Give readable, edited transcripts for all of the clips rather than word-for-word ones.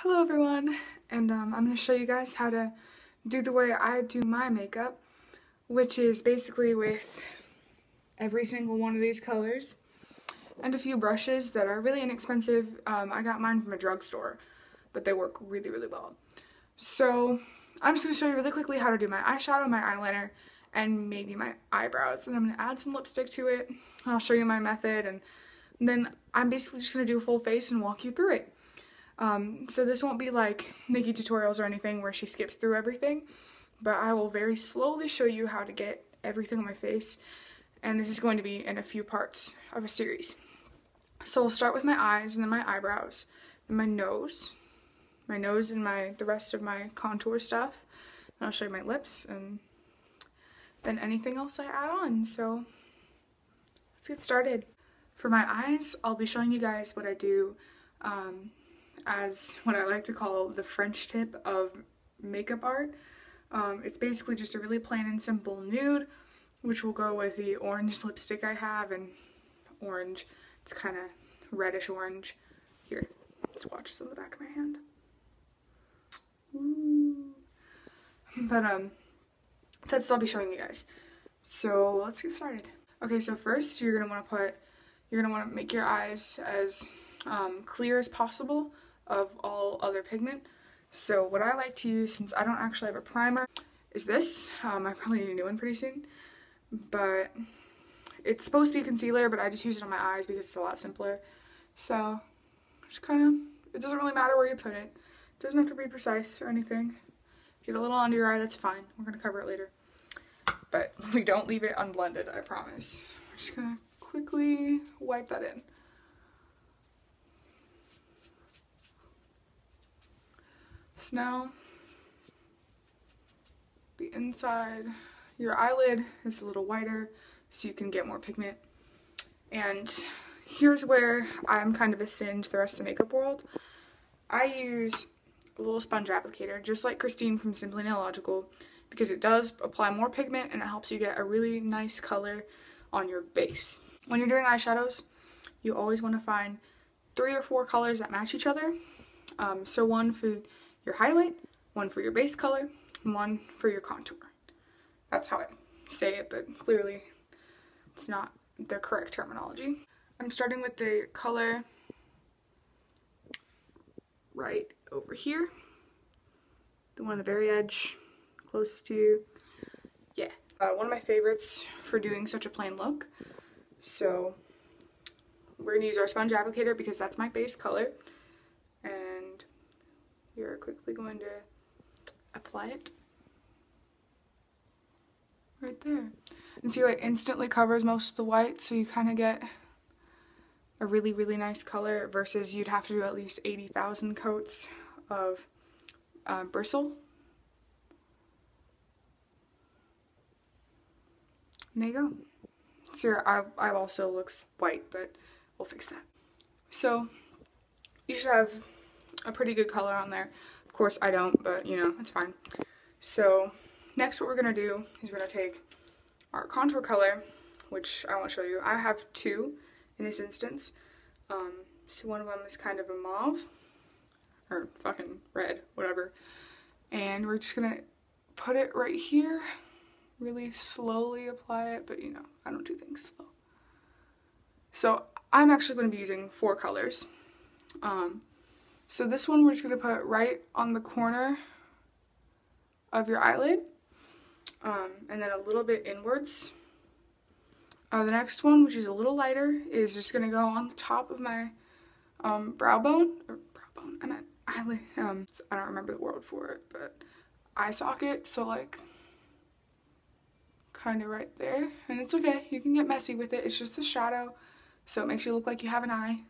Hello everyone, and I'm going to show you guys how to do the way I do my makeup, which is basically with every single one of these colors and a few brushes that are really inexpensive. I got mine from a drugstore, but they work really, really well. So I'm just going to show you really quickly how to do my eyeshadow, my eyeliner, and maybe my eyebrows. And I'm going to add some lipstick to it, and I'll show you my method, and then I'm basically just going to do a full face and walk you through it. So this won't be like Nikki tutorials or anything where she skips through everything, but I will very slowly show you how to get everything on my face, and this is going to be in a few parts of a series. So we'll start with my eyes, and then my eyebrows, then my nose and the rest of my contour stuff, and I'll show you my lips, and then anything else I add on. So let's get started. For my eyes, I'll be showing you guys what I do as what I like to call the French tip of makeup art. It's basically just a really plain and simple nude, which will go with the orange lipstick I have, and orange, it's kind of reddish orange. Here, swatches on the back of my hand. Ooh. But that's what I'll be showing you guys. So let's get started. Okay, so first you're gonna want to make your eyes as clear as possible of all other pigment. So what I like to use, since I don't actually have a primer, is this. I probably need a new one pretty soon, but it's supposed to be a concealer, but I just use it on my eyes because it's a lot simpler. So just kind of, it doesn't really matter where you put it. It doesn't have to be precise or anything. Get a little under your eye, that's fine. We're going to cover it later. But we don't leave it unblended, I promise. We're just going to quickly wipe that in. So now, the inside, your eyelid is a little whiter so you can get more pigment. And here's where I'm kind of a sin to the rest of the makeup world. I use a little sponge applicator, just like Christine from Simply Nailogical, because it does apply more pigment and it helps you get a really nice color on your base. When you're doing eyeshadows, you always want to find 3 or 4 colors that match each other. So one for your highlight, one for your base color, and one for your contour. That's how I say it, but clearly it's not the correct terminology. I'm starting with the color right over here, the one on the very edge, closest to you. Yeah, one of my favorites for doing such a plain look. So we're gonna use our sponge applicator because that's my base color, and you're quickly going to apply it right there. And see how it instantly covers most of the white, so you kind of get a really, really nice color, versus you'd have to do at least 80,000 coats of bristle. And there you go. So your eye also looks white, but we'll fix that. So you should have a pretty good color on there. Of course I don't, but you know, it's fine. So next what we're gonna do is we're gonna take our contour color, which I want to show you. I have 2 in this instance. So one of them is kind of a mauve, or fucking red, whatever. And we're just gonna put it right here, really slowly apply it, but you know, I don't do things slow. So I'm actually going to be using 4 colors. So this one we're just going to put right on the corner of your eyelid, and then a little bit inwards. The next one, which is a little lighter, is just going to go on the top of my brow bone, I meant eyelid, I don't remember the word for it, but eye socket, so like kind of right there. And it's okay, you can get messy with it, it's just a shadow, so it makes you look like you have an eye.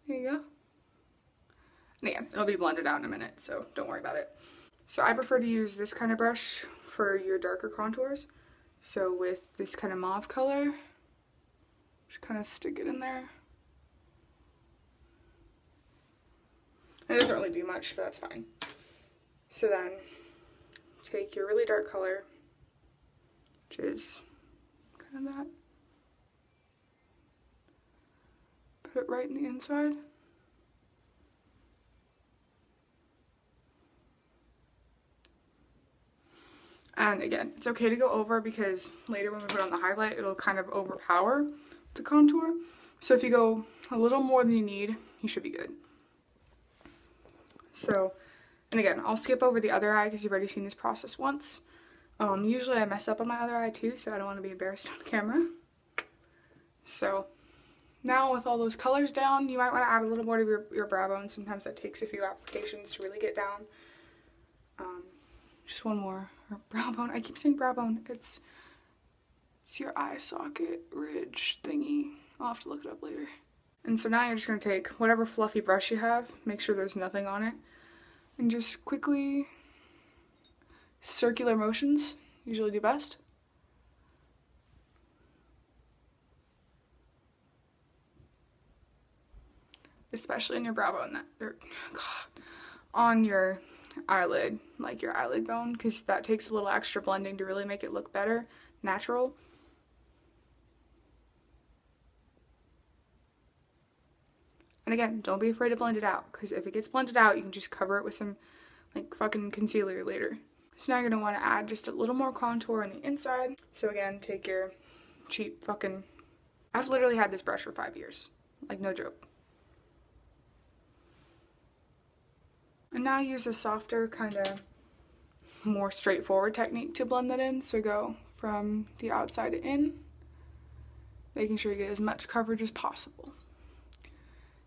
There you go. And again, it'll be blended out in a minute, so don't worry about it. So I prefer to use this kind of brush for your darker contours. So with this kind of mauve color, just kind of stick it in there. It doesn't really do much, but that's fine. So then take your really dark color, which is kind of that, Put it right in the inside. And again, it's okay to go over because later when we put on the highlight, it'll kind of overpower the contour. So if you go a little more than you need, you should be good. So, and again, I'll skip over the other eye because you've already seen this process once. Usually I mess up on my other eye too, so I don't want to be embarrassed on camera. So now with all those colors down, you might want to add a little more to your brow bone. Sometimes that takes a few applications to really get down. Just one more. Or brow bone. I keep saying brow bone. It's your eye socket ridge thingy. I'll have to look it up later. And so now you're just going to take whatever fluffy brush you have, make sure there's nothing on it, and just quickly circular motions usually do best. Especially in your brow bone, on your eyelid, like your eyelid bone, because that takes a little extra blending to really make it look better, natural. And again, don't be afraid to blend it out, because if it gets blended out, you can just cover it with some like fucking concealer later. So now you're gonna want to add just a little more contour on the inside. So again, take your cheap fucking, I've literally had this brush for 5 years, like no joke. And now use a softer, kind of more straightforward technique to blend that in. So go from the outside to in, making sure you get as much coverage as possible.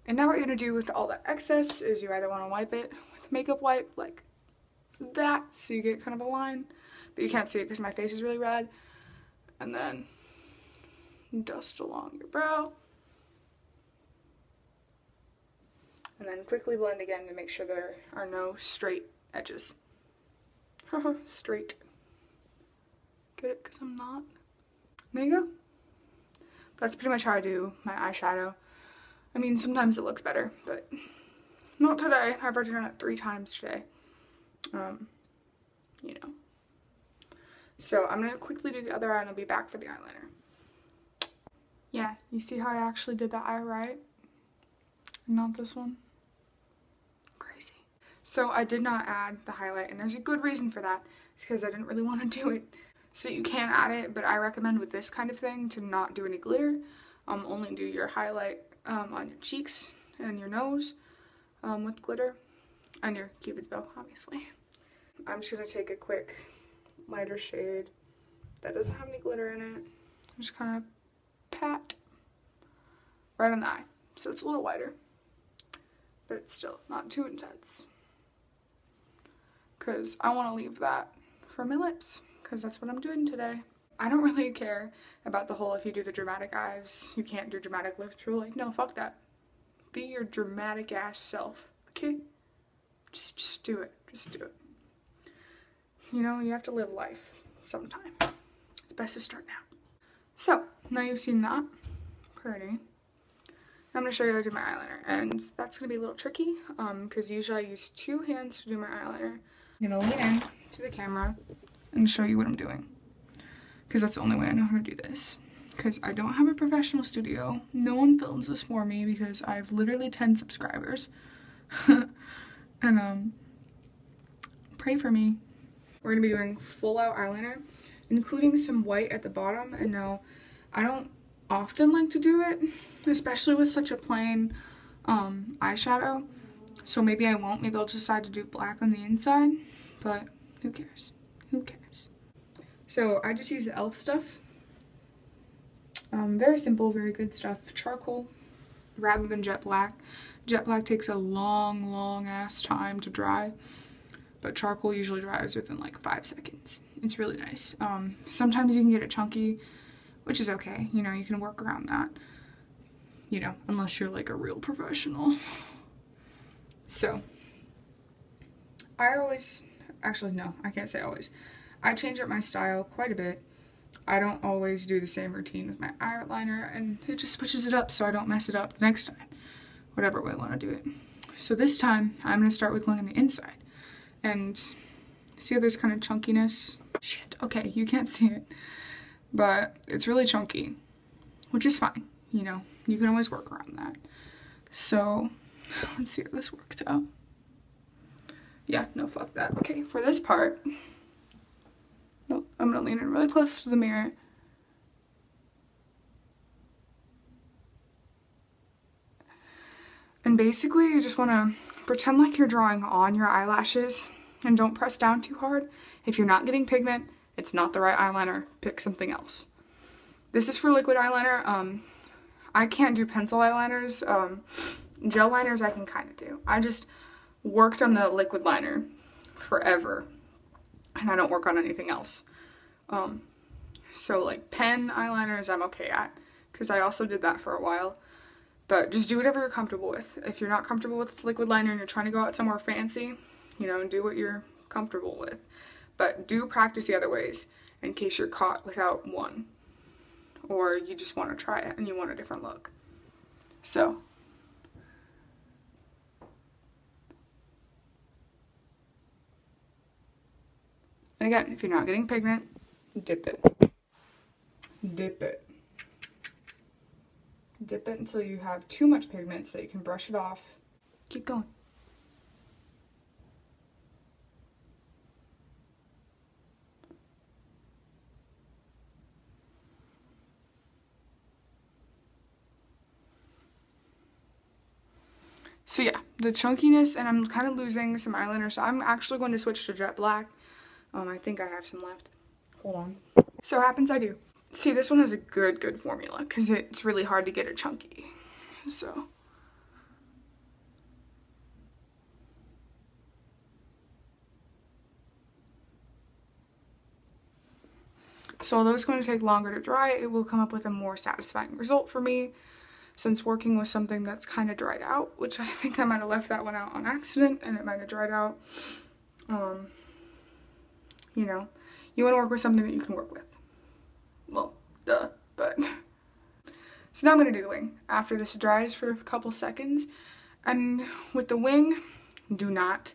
And now what you're going to do with all that excess is you either want to wipe it with a makeup wipe like that, so you get kind of a line, but you can't see it because my face is really red. And then dust along your brow. And then quickly blend again to make sure there are no straight edges. Straight. Get it? Because I'm not. There you go. That's pretty much how I do my eyeshadow. I mean, sometimes it looks better, but not today. I've already done it 3 times today. You know. So I'm going to quickly do the other eye and I'll be back for the eyeliner. Yeah, you see how I actually did the eye right? Not this one. Crazy. So I did not add the highlight, and there's a good reason for that. It's because I didn't really want to do it. So you can add it, but I recommend with this kind of thing to not do any glitter. Only do your highlight on your cheeks and your nose with glitter, and your Cupid's bow, obviously. I'm just going to take a quick lighter shade that doesn't have any glitter in it. Just kind of pat right on the eye, so it's a little whiter, but still not too intense, because I want to leave that for my lips, because that's what I'm doing today. I don't really care about the whole if you do the dramatic eyes, you can't do dramatic lips rule. Like, no, fuck that. Be your dramatic ass self, okay? Just do it. Just do it. You know, you have to live life sometime. It's best to start now. So, now you've seen that. Pretty. I'm going to show you how to do my eyeliner, and that's going to be a little tricky, because usually I use 2 hands to do my eyeliner. I'm going to lean in to the camera and show you what I'm doing, because that's the only way I know how to do this, because I don't have a professional studio. No one films this for me because I have literally 10 subscribers. And pray for me. We're going to be doing full out eyeliner, including some white at the bottom. And no, I don't often like to do it, especially with such a plain eyeshadow. So maybe I won't. Maybe I'll decide to do black on the inside, but who cares? Who cares? So I just use the e.l.f. stuff. Very simple, very good stuff. Charcoal rather than jet black. Jet black takes a long ass time to dry, but charcoal usually dries within like 5 seconds. It's really nice. Sometimes you can get it chunky, which is okay. You know, you can work around that. You know, unless you're like a real professional. So, I always, actually no, I can't say always. I change up my style quite a bit. I don't always do the same routine with my eyeliner, and it just switches it up so I don't mess it up next time. Whatever way I want to do it. So this time, I'm going to start with going on the inside. And see how there's kind of chunkiness? Shit, okay, you can't see it. But it's really chunky, which is fine. you know, you can always work around that. So let's see how this works out. Yeah, no, fuck that. Okay, for this part, I'm gonna lean in really close to the mirror. And basically, you just want to pretend like you're drawing on your eyelashes and don't press down too hard. If you're not getting pigment, it's not the right eyeliner. Pick something else. This is for liquid eyeliner. I can't do pencil eyeliners. Gel liners I can kind of do. I just worked on the liquid liner forever, and I don't work on anything else. So like pen eyeliners I'm okay at, because I also did that for a while. But just do whatever you're comfortable with. If you're not comfortable with liquid liner and you're trying to go out somewhere fancy, you know, do what you're comfortable with. But do practice the other ways in case you're caught without one. Or you just want to try it and you want a different look. So. And again, if you're not getting pigment, dip it. Dip it. Dip it until you have too much pigment so you can brush it off. Keep going. So yeah, the chunkiness, and I'm kind of losing some eyeliner, so I'm actually going to switch to jet black. I think I have some left. Hold on. So happens I do. See, this one has a good formula because it's really hard to get it chunky. So although it's going to take longer to dry, it will come up with a more satisfying result for me, since working with something that's kind of dried out, which I think I might have left that one out on accident and it might have dried out. You know, you want to work with something that you can work with. Well, duh, but. So now I'm going to do the wing after this dries for a couple seconds. And with the wing, do not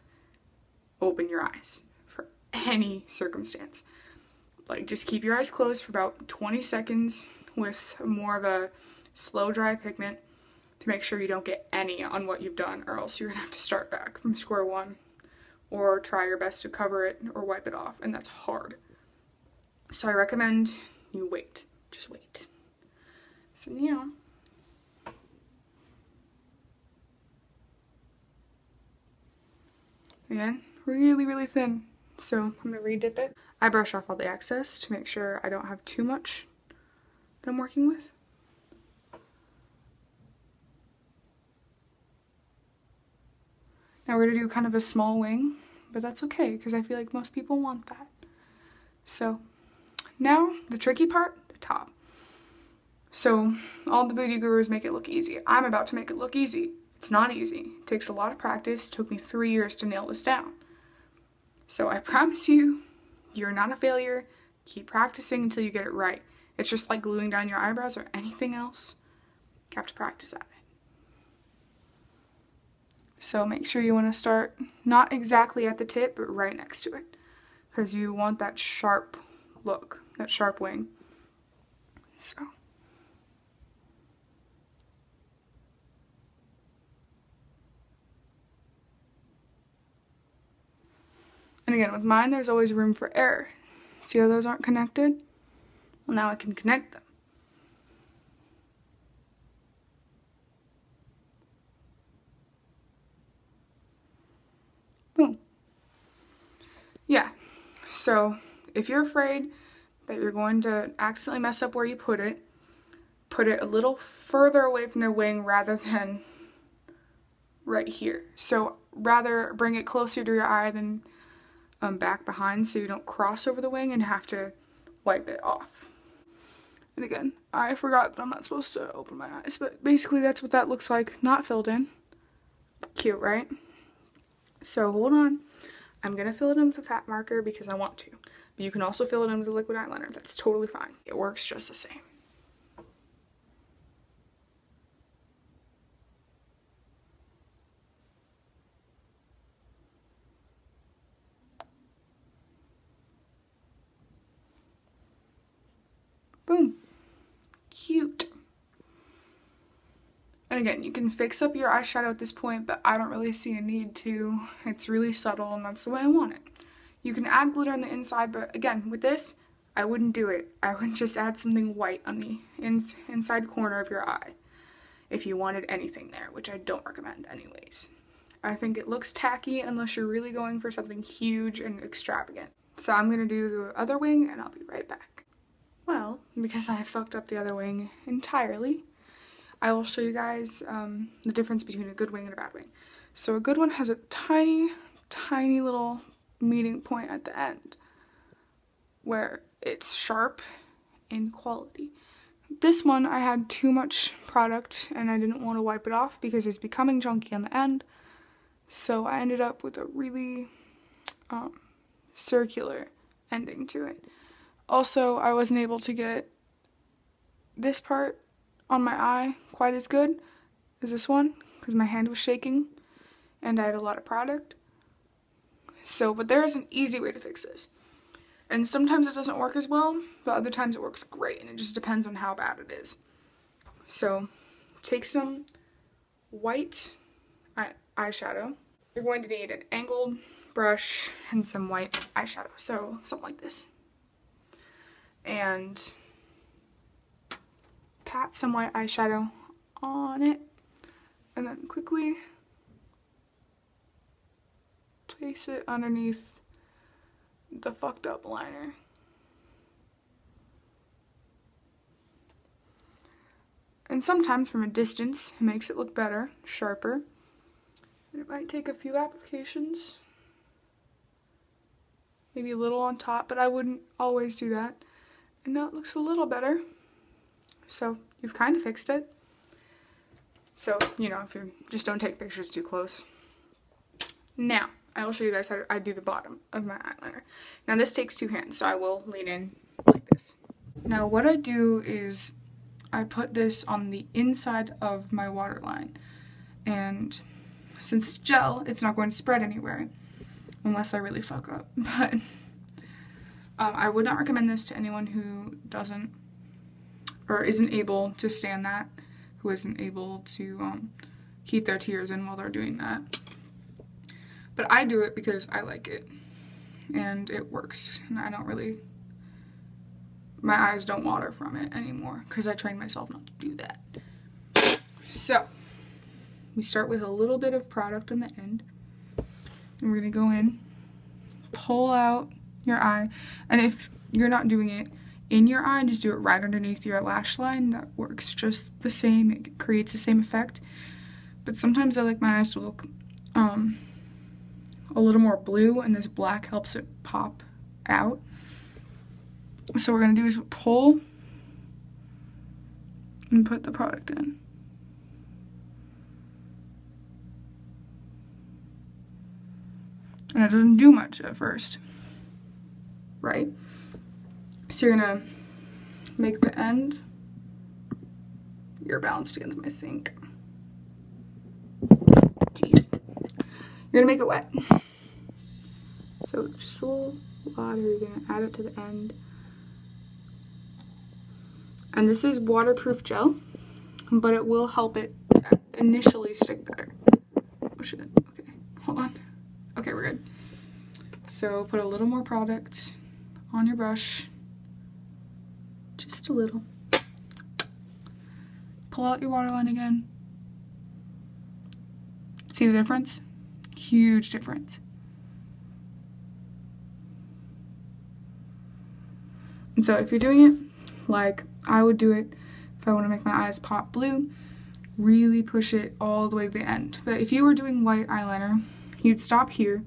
open your eyes for any circumstance. Like, just keep your eyes closed for about 20 seconds with more of a slow dry pigment to make sure you don't get any on what you've done, or else you're going to have to start back from square one or try your best to cover it or wipe it off, and that's hard. So I recommend you wait. Just wait. So yeah. Again, really thin. So I'm going to re-dip it. I brush off all the excess to make sure I don't have too much that I'm working with. Now we're going to do kind of a small wing, but that's okay because I feel like most people want that. So now the tricky part, the top. So all the beauty gurus make it look easy. I'm about to make it look easy. It's not easy. It takes a lot of practice. It took me 3 years to nail this down. So I promise you, you're not a failure. Keep practicing until you get it right. It's just like gluing down your eyebrows or anything else. You have to practice at it. So make sure you want to start not exactly at the tip, but right next to it, because you want that sharp look, that sharp wing. So. And again, with mine, there's always room for error. See how those aren't connected? Well, now I can connect them. Boom. Yeah, so if you're afraid that you're going to accidentally mess up where you put it a little further away from the wing rather than right here. So rather bring it closer to your eye than back behind, so you don't cross over the wing and have to wipe it off. And again, I forgot that I'm not supposed to open my eyes, but basically that's what that looks like, not filled in. Cute, right? So hold on. I'm going to fill it in with a fat marker because I want to. But you can also fill it in with a liquid eyeliner. That's totally fine. It works just the same. Boom. Cute. And again, you can fix up your eyeshadow at this point, but I don't really see a need to. It's really subtle and that's the way I want it. You can add glitter on the inside, but again, with this, I wouldn't do it. I would just add something white on the inside corner of your eye if you wanted anything there, which I don't recommend anyways. I think it looks tacky unless you're really going for something huge and extravagant. So I'm gonna do the other wing and I'll be right back. Well, because I fucked up the other wing entirely, I will show you guys the difference between a good wing and a bad wing. So a good one has a tiny, tiny little meeting point at the end where it's sharp in quality. This one, I had too much product and I didn't want to wipe it off because it's becoming chunky on the end. So I ended up with a really circular ending to it. Also, I wasn't able to get this part on my eye quite as good as this one because my hand was shaking and I had a lot of product. So, but there is an easy way to fix this. And sometimes it doesn't work as well, but other times it works great, and it just depends on how bad it is. So, take some white eyeshadow. You're going to need an angled brush and some white eyeshadow, so something like this. And pat some white eyeshadow on it, and then quickly place it underneath the fucked up liner. And sometimes from a distance it makes it look better, sharper. And it might take a few applications, maybe a little on top, but I wouldn't always do that. And now it looks a little better. So you've kind of fixed it. So, you know, if you just don't take pictures too close. Now, I will show you guys how I do the bottom of my eyeliner. Now this takes two hands, so I will lean in like this. Now what I do is I put this on the inside of my waterline. And since it's gel, it's not going to spread anywhere. Unless I really fuck up. But I would not recommend this to anyone who doesn't or isn't able to stand that. Who isn't able to keep their tears in while they're doing that. But I do it because I like it, and it works, and I don't really, my eyes don't water from it anymore, because I trained myself not to do that. So, we start with a little bit of product on the end, and we're going to go in, pull out your eye, and if you're not doing it in your eye, just do it right underneath your lash line. That works just the same, it creates the same effect, but sometimes I like my eyes to look, a little more blue, and this black helps it pop out. So what we're going to do is pull and put the product in. And it doesn't do much at first, right? So you're going to make the end, you're balanced against my sink. Jeez. You're going to make it wet. So just a little water, you're going to add it to the end. And this is waterproof gel, but it will help it initially stick better. Oh shit, okay, hold on. Okay, we're good. So put a little more product on your brush, just a little. Pull out your waterline again. See the difference? Huge difference. And so if you're doing it like I would do it, if I want to make my eyes pop blue, really push it all the way to the end. But if you were doing white eyeliner, you'd stop here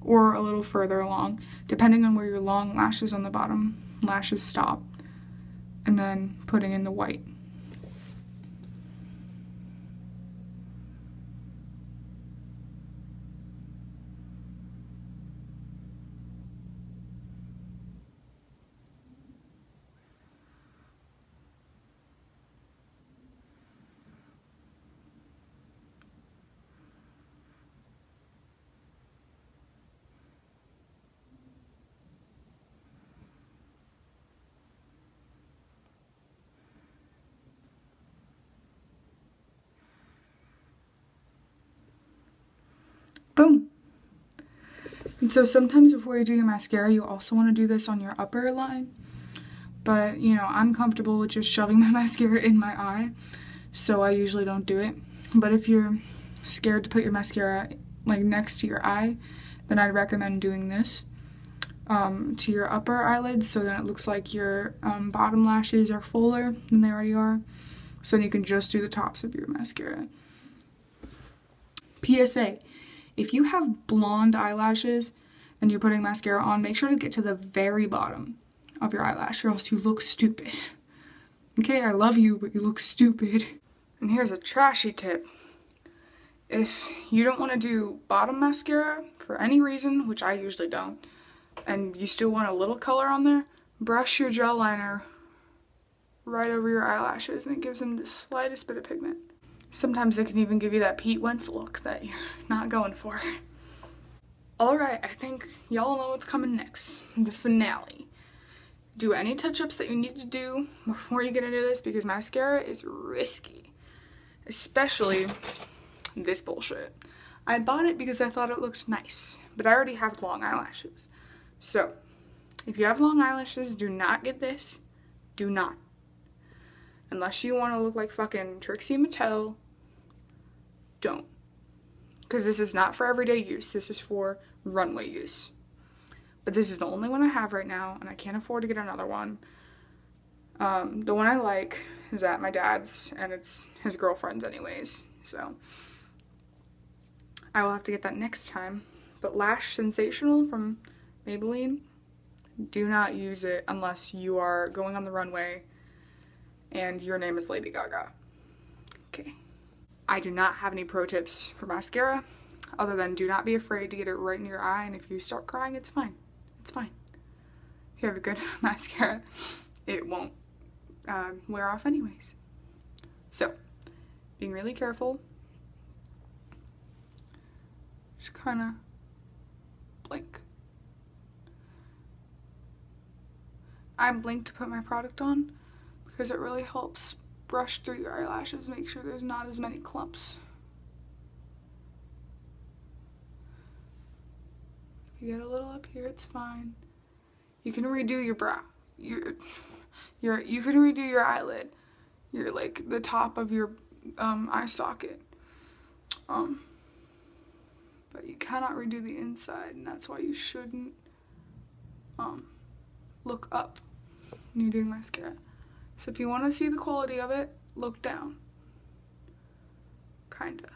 or a little further along, depending on where your long lashes on the bottom lashes stop, and then putting in the white. Boom. And so sometimes before you do your mascara, you also want to do this on your upper line. But, you know, I'm comfortable with just shoving my mascara in my eye, so I usually don't do it. But if you're scared to put your mascara, like, next to your eye, then I'd recommend doing this to your upper eyelids, so then it looks like your bottom lashes are fuller than they already are. So then you can just do the tops of your mascara. PSA, if you have blonde eyelashes and you're putting mascara on, make sure to get to the very bottom of your eyelash or else you look stupid. Okay, I love you, but you look stupid. And here's a trashy tip. If you don't want to do bottom mascara for any reason, which I usually don't, and you still want a little color on there, brush your gel liner right over your eyelashes and it gives them the slightest bit of pigment. Sometimes it can even give you that Pete Wentz look that you're not going for. Alright, I think y'all know what's coming next. The finale. Do any touch-ups that you need to do before you get into this, because mascara is risky. Especially this bullshit. I bought it because I thought it looked nice, but I already have long eyelashes. So, if you have long eyelashes, do not get this. Do not. Unless you want to look like fucking Trixie Mattel, don't. Because this is not for everyday use. This is for runway use. But this is the only one I have right now, and I can't afford to get another one. The one I like is at my dad's, and it's his girlfriend's anyways, so I will have to get that next time. But Lash Sensational from Maybelline, do not use it unless you are going on the runway and your name is Lady Gaga. Okay. I do not have any pro tips for mascara, other than do not be afraid to get it right in your eye, and if you start crying, it's fine. It's fine. If you have a good mascara, it won't wear off anyways. So, being really careful. Just kind of blink. I blink to put my product on because it really helps brush through your eyelashes, make sure there's not as many clumps. If you get a little up here, it's fine. You can redo your brow. You can redo your eyelid. Your, like, the top of your eye socket. But you cannot redo the inside, and that's why you shouldn't look up when you're doing mascara. So if you want to see the quality of it, look down. Kinda.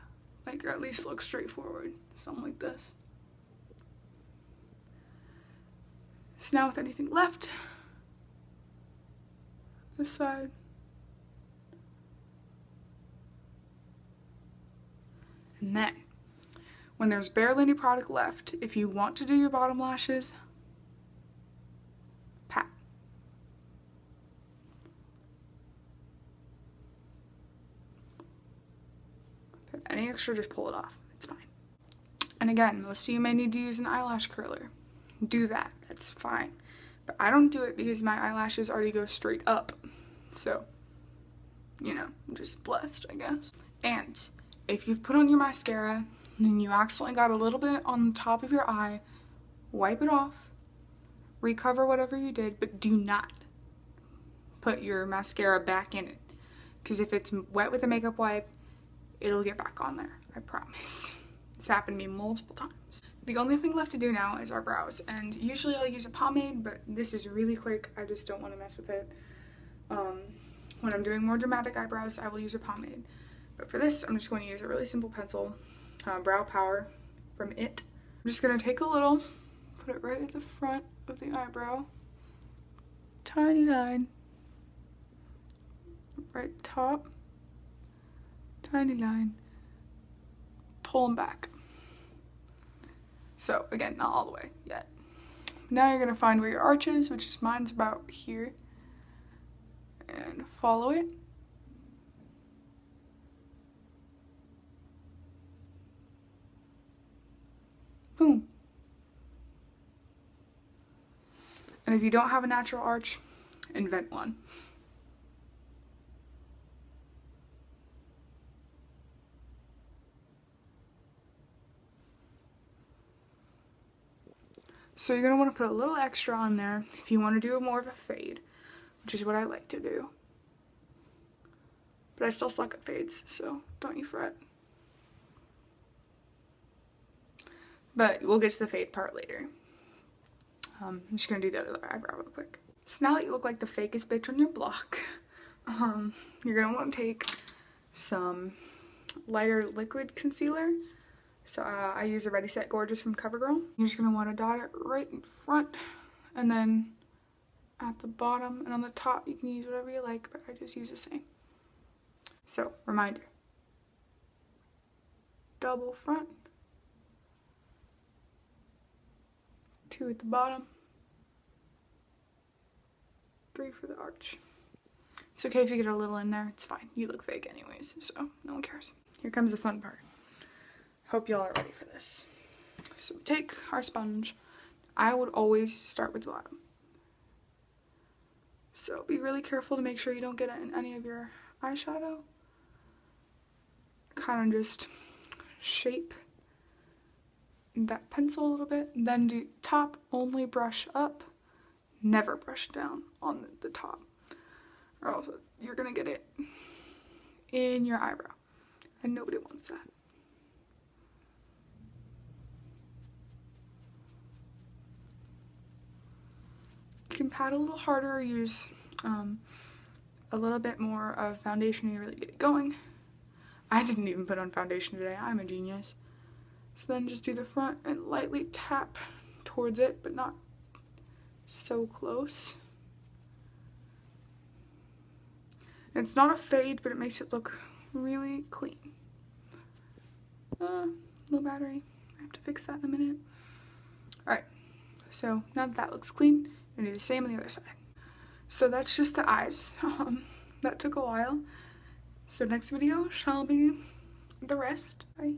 Like, or at least look straight forward. Something like this. So now with anything left, this side. And then, when there's barely any product left, if you want to do your bottom lashes, pat. If you have any extra, just pull it off. It's fine. And again, most of you may need to use an eyelash curler. Do that. That's fine. But I don't do it because my eyelashes already go straight up. So, you know, I'm just blessed, I guess. And if you've put on your mascara and you accidentally got a little bit on the top of your eye, wipe it off, recover whatever you did, but do not put your mascara back in it. Because if it's wet with a makeup wipe, it'll get back on there, I promise. It's happened to me multiple times. The only thing left to do now is our brows, and usually I'll use a pomade, but this is really quick. I just don't want to mess with it. When I'm doing more dramatic eyebrows, I will use a pomade. But for this, I'm just going to use a really simple pencil, Brow Power from It. I'm just going to take a little, put it right at the front of the eyebrow, tiny line, right at the top, tiny line, pull them back. So again, not all the way yet. Now you're going to find where your arch is, which is mine's about here, and follow it. Boom. And if you don't have a natural arch, invent one. So you're going to want to put a little extra on there if you want to do more of a fade, which is what I like to do. But I still suck at fades, so don't you fret. But we'll get to the fade part later. I'm just going to do the other eyebrow real quick. So now that you look like the fakest bitch on your block, you're going to want to take some lighter liquid concealer. So I use a Ready Set Gorgeous from CoverGirl. You're just going to want to dot it right in front, and then at the bottom and on the top you can use whatever you like, but I just use the same. So, reminder. Double front. 2 at the bottom. 3 for the arch. It's okay if you get a little in there, it's fine. You look fake anyways, so no one cares. Here comes the fun part. Hope y'all are ready for this. So take our sponge. I would always start with the bottom. So be really careful to make sure you don't get it in any of your eyeshadow. Kind of just shape that pencil a little bit. Then do top, only brush up. Never brush down on the top, or else you're gonna get it in your eyebrow, and nobody wants that. You can pat a little harder or use a little bit more of foundation to really get it going. I didn't even put on foundation today. I'm a genius. So then just do the front and lightly tap towards it, but not so close. It's not a fade, but it makes it look really clean. Low battery. I have to fix that in a minute. Alright, so now that looks clean, I'm going to do the same on the other side. So that's just the eyes. That took a while. So next video shall be the rest. Bye.